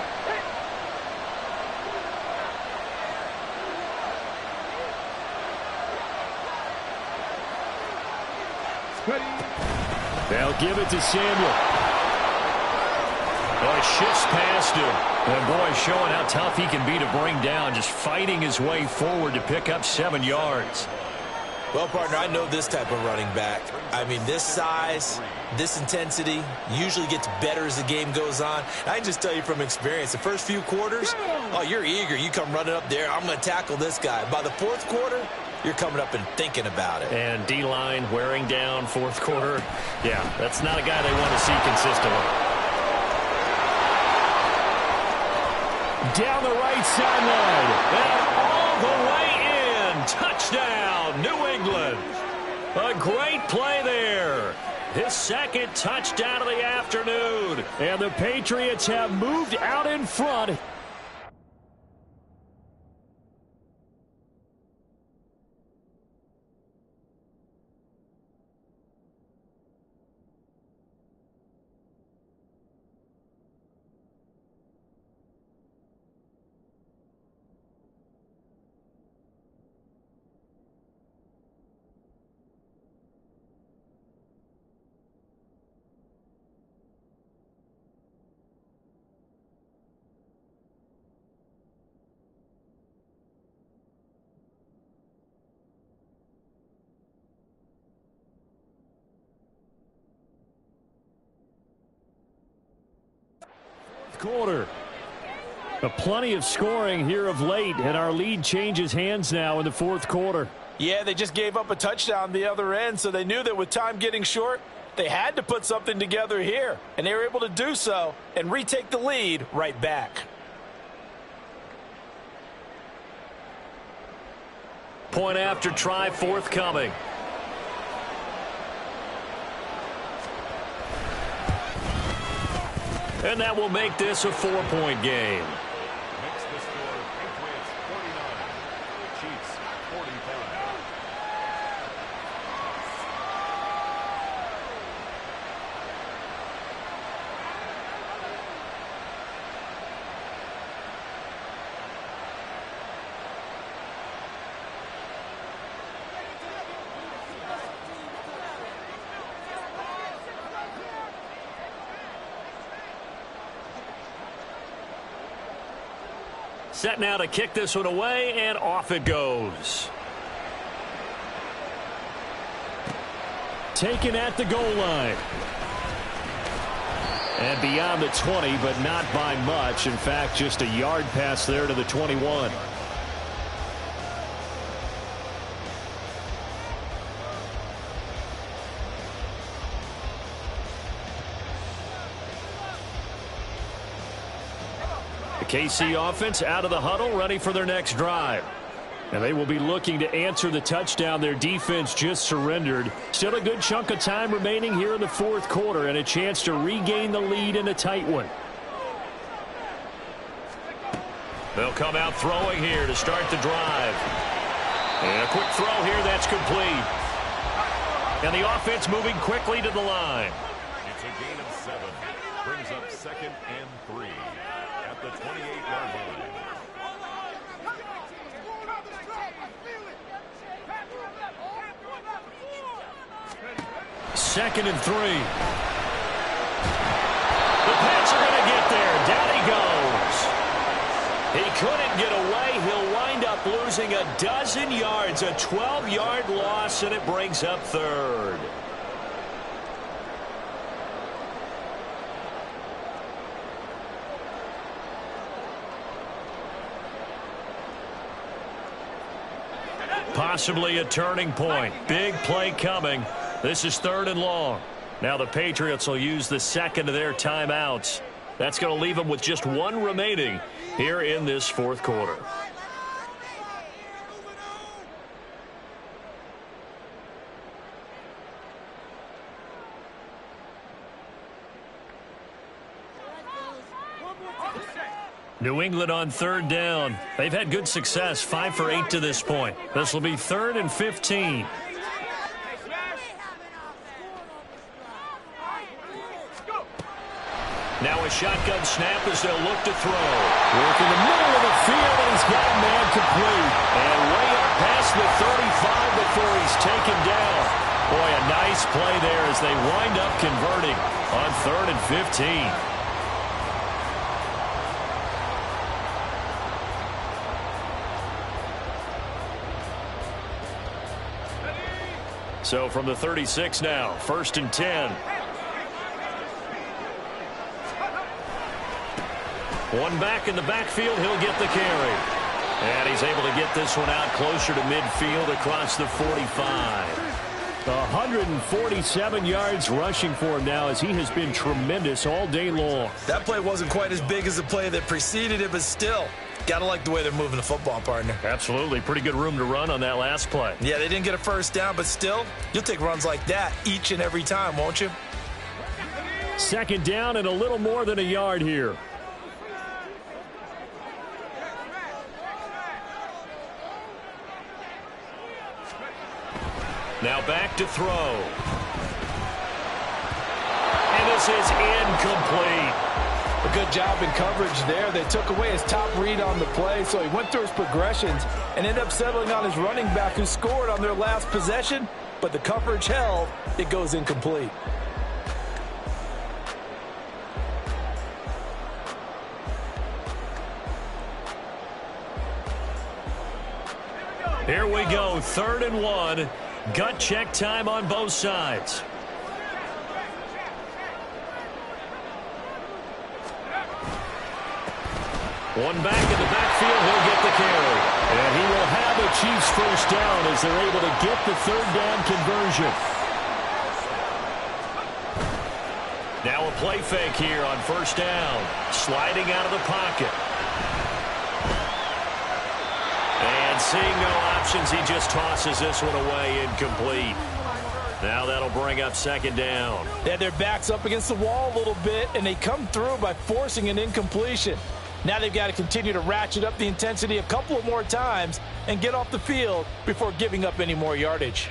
They'll give it to Samuel. Boy, shifts past him. And boy, showing how tough he can be to bring down, just fighting his way forward to pick up 7 yards. Well, partner, I know this type of running back. I mean, this size, this intensity usually gets better as the game goes on. I can just tell you from experience, the first few quarters, oh, you're eager. You come running up there, I'm going to tackle this guy. By the 4th quarter, you're coming up and thinking about it. And D-line wearing down 4th quarter. Yeah, that's not a guy they want to see consistently. Down the right sideline. And all the way in. Touchdown, New England. A great play there. His 2nd touchdown of the afternoon. And the Patriots have moved out in front. Quarter. Plenty of scoring here of late, and our lead changes hands now in the 4th quarter. Yeah, they just gave up a touchdown the other end, so they knew that with time getting short, they had to put something together here, and they were able to do so and retake the lead right back. Point after try forthcoming. And that will make this a 4-point game. Makes the score Patriots 49, Chiefs 45. Set now to kick this one away, and off it goes. Taken at the goal line. And beyond the 20, but not by much. In fact, just a yard pass there to the 21. KC offense out of the huddle, ready for their next drive. And they will be looking to answer the touchdown their defense just surrendered. Still a good chunk of time remaining here in the 4th quarter and a chance to regain the lead in a tight one. They'll come out throwing here to start the drive. And a quick throw here, that's complete. And the offense moving quickly to the line. It's a gain of 7. Brings up 2nd and 3. At the 28-yard line. 2nd and 3. The Pats are going to get there. Down he goes. He couldn't get away. He'll wind up losing a dozen yards. A 12-yard loss, and it brings up 3rd. Possibly a turning point. Big play coming. This is 3rd and long. Now the Patriots will use the 2nd of their timeouts. That's going to leave them with just one remaining here in this fourth quarter. New England on third down. They've had good success, 5 for 8 to this point. This will be 3rd and 15. Now a shotgun snap as they'll look to throw. Work in the middle of the field, and he's got a man complete. And way up past the 35 before he's taken down. Boy, a nice play there as they wind up converting on 3rd and 15. So from the 36 now, 1st and 10. One back in the backfield, he'll get the carry. And he's able to get this one out closer to midfield across the 45. 147 yards rushing for him now as he has been tremendous all day long. That play wasn't quite as big as the play that preceded it, but still, got to like the way they're moving the football, partner. Absolutely. Pretty good room to run on that last play. Yeah, they didn't get a first down, but still, you'll take runs like that each and every time, won't you? 2nd down and a little more than a yard here. Now back to throw. And this is incomplete. A good job in coverage there. They took away his top read on the play, so he went through his progressions and ended up settling on his running back who scored on their last possession, but the coverage held. It goes incomplete. Here we go, 3rd and 1. Gut check time on both sides. One back in the backfield, he'll get the carry. And he will have the Chiefs first down as they're able to get the 3rd down conversion. Now a play fake here on 1st down. Sliding out of the pocket. And seeing no options, he just tosses this one away, incomplete. Now that'll bring up 2nd down. They had their backs up against the wall a little bit, and they come through by forcing an incompletion. Now they've got to continue to ratchet up the intensity a couple of more times and get off the field before giving up any more yardage.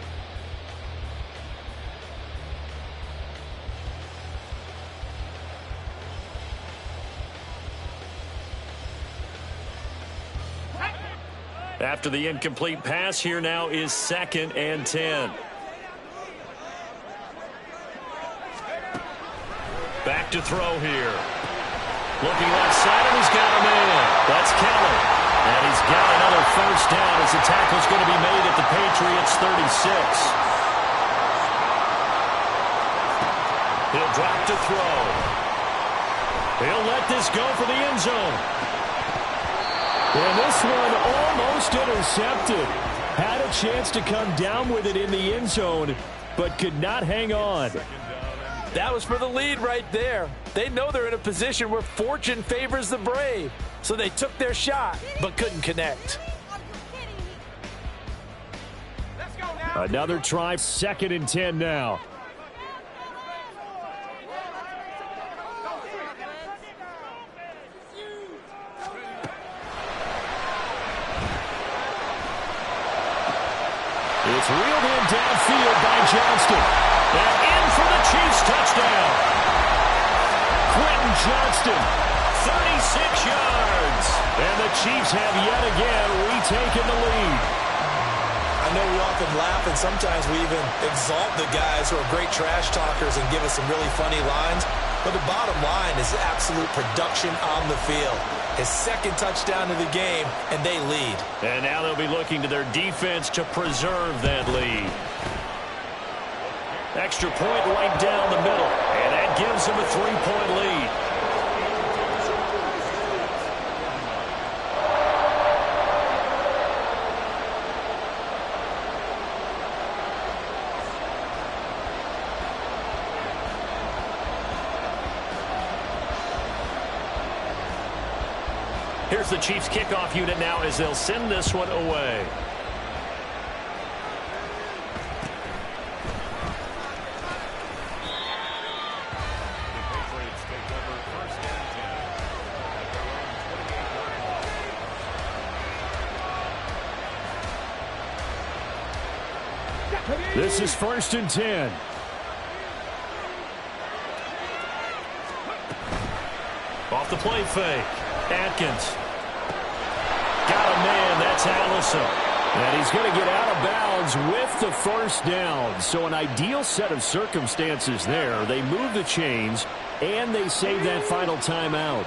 After the incomplete pass, here now is 2nd and 10. Back to throw here. Looking left side, and he's got a man. That's Kelly. And he's got another first down as the tackle's going to be made at the Patriots' 36. He'll drop to throw. He'll let this go for the end zone. And this one almost intercepted. Had a chance to come down with it in the end zone, but could not hang on. That was for the lead right there. They know they're in a position where fortune favors the brave. So they took their shot, but couldn't connect. Another try, 2nd and 10 now. It's reeled in downfield by Johnston. And in for the Chiefs touchdown. Quentin Johnston, 36 yards. And the Chiefs have yet again retaken the lead. I know we often laugh, and sometimes we even exalt the guys who are great trash talkers and give us some really funny lines. But the bottom line is absolute production on the field. His 2nd touchdown of the game, and they lead. And now they'll be looking to their defense to preserve that lead. Extra point right down the middle, and that gives them a 3-point lead. Here's the Chiefs kickoff unit now as they'll send this one away. This is 1st and 10. Off the play fake. Atkins. Got a man. That's Allison. And he's going to get out of bounds with the first down. So an ideal set of circumstances there. They move the chains, and they save that final timeout.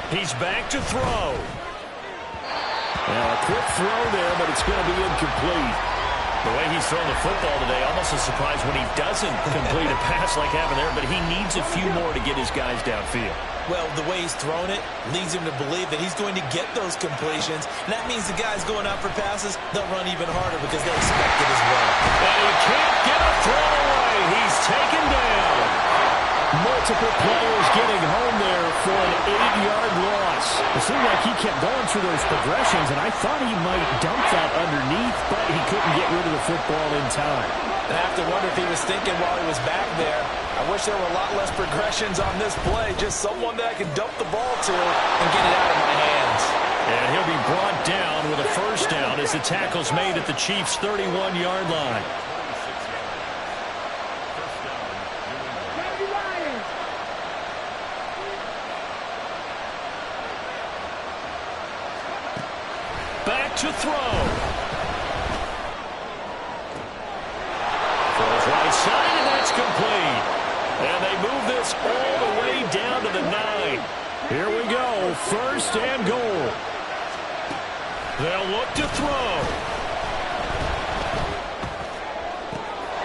He's back to throw. Now, a quick throw there, but it's going to be incomplete. The way he's throwing the football today, almost a surprise when he doesn't complete a pass like happened there, but he needs a few more to get his guys downfield. Well, the way he's thrown it leads him to believe that he's going to get those completions. And that means the guys going out for passes, they'll run even harder because they expect it as well. And he can't get a throw away. He's taken down. Multiple players getting home there for an 8-yard loss. It seemed like he kept going through those progressions, and I thought he might dump that underneath, but he couldn't get rid of the football in time. I have to wonder if he was thinking while he was back there, I wish there were a lot less progressions on this play, just someone that I can dump the ball to and get it out of my hands. And he'll be brought down with a first down as the tackle's made at the Chiefs' 31-yard line. Back to throw. Throws right side, and that's complete. And they move this all the way down to the 9. Here we go, 1st and goal. They'll look to throw.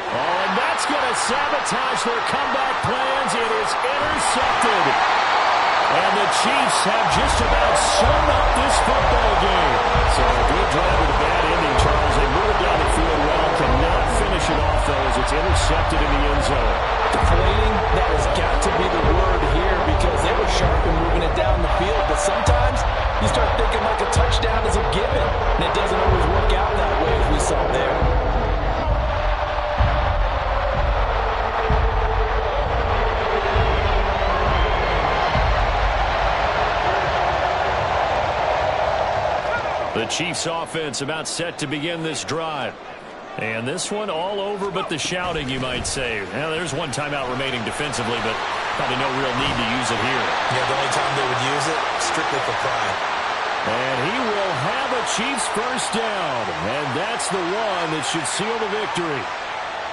Oh, and that's going to sabotage their comeback plans. It is intercepted. And the Chiefs have just about sewn up this football game. So a good drive with a bad ending, Charles. They move it down the field well, cannot finish it off, though, as it's intercepted in the end zone. Deflating, that has got to be the word here because they were sharp in moving it down the field. But sometimes you start thinking like a touchdown is a given, and it doesn't always work out that way as we saw there. The Chiefs offense about set to begin this drive. And this one all over but the shouting, you might say. Now, there's one timeout remaining defensively, but probably no real need to use it here. Yeah, the only time they would use it, strictly for pride. And he will have a Chiefs first down. And that's the one that should seal the victory.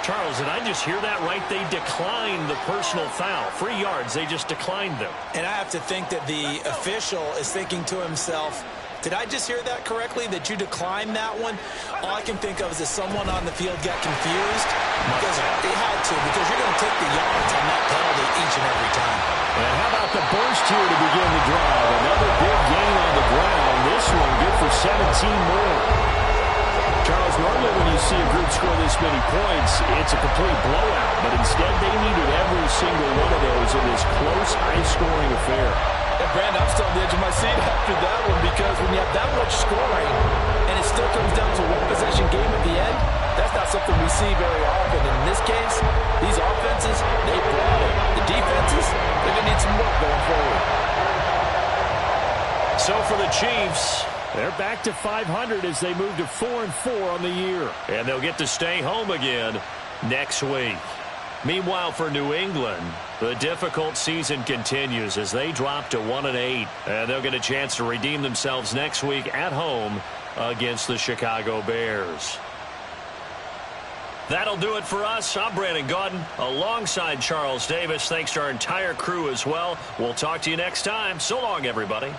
Charles, did I just hear that right? They declined the personal foul. 3 yards, they just declined them. And I have to think that the official is thinking to himself, did I just hear that correctly, that you declined that one? All I can think of is that someone on the field got confused because they had to, because you're going to take the yards on that penalty each and every time. And how about the burst here to begin the drive? Another big gain on the ground. This one good for 17 more. Charles, normally when you see a group score this many points, it's a complete blowout. But instead, they needed every single one of those in this close, high-scoring affair. And Brandon, I'm still on the edge of my seat after that one because when you have that much scoring and it still comes down to one possession game at the end, that's not something we see very often. And in this case, these offenses, they brought it. The defenses, they're going to need some work going forward. So for the Chiefs, they're back to 500 as they move to 4-4 on the year. and they'll get to stay home again next week. Meanwhile, for New England, the difficult season continues as they drop to 1-8. And they'll get a chance to redeem themselves next week at home against the Chicago Bears. That'll do it for us. I'm Brandon Gaudin alongside Charles Davis. Thanks to our entire crew as well. We'll talk to you next time. So long, everybody.